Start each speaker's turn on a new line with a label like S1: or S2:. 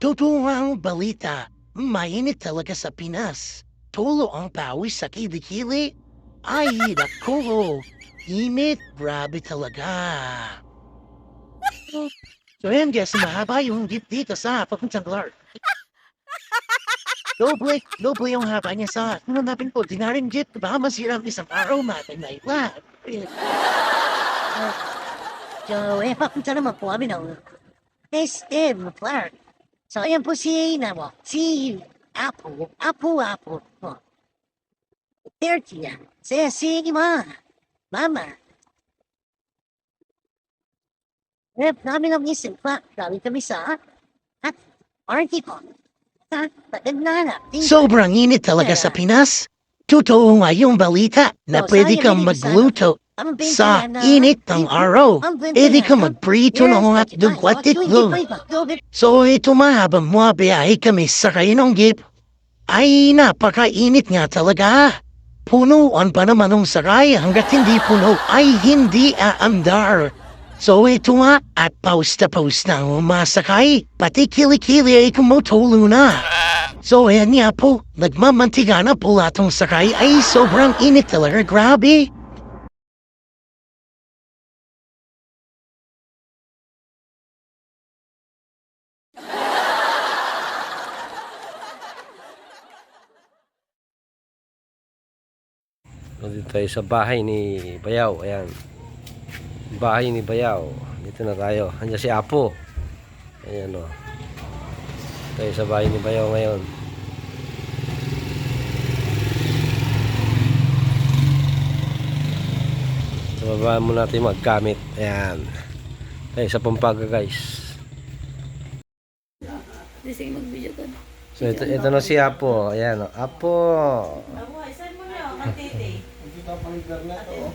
S1: Totoo ang balita, mainit talaga sa Pinas. Tulo ang pawis sa kilikili. Ay, naku, init, grabe talaga. So ayan guys, mahaba yung jeep dito sa papuntang Clark. Doble yung haba niya sa hanapin ko, dinaring jeep, baka masira ang isang araw, matay na ilan. So, papunta naman po kami ng SM Clark. So, ayan po si Apo. Oh, 30 yan. Sige mama. Namin ang isip pa. Galing kami sa at RT ko. Sa patagnanak. Sobrang init talaga sa Pinas. Totoo nga yung balita na pwede kang magluto sa init ng araw. Pwede kang magprito ng hotdog at itlog. So ito habang bumabiyahe kami sa ng jeep, ay napakainit nga talaga. Punuan pa naman ng saray hanggat hindi puno ay hindi aandar. So ito nga at paus na ang masakay, pati kilikili ay kumutulo na. So ayan nga po, nagmamantiga na po latong sakay ay sobrang init talaga, grabe.
S2: Dito tayo sa bahay ni Bayaw. Ayan. Bahay ni Bayaw. Dito na tayo. Andiyan si Apo. Ayan o. Tayo sa bahay ni Bayaw ngayon. So, babaan mo natin maggamit. Ayan. Tayo sa Pampanga guys.
S3: Sige, mag-video ka na.
S2: So ito na si Apo. Ayan o. Apo.
S3: Saan mo na? Matiti.
S4: Kita pang internet, oh.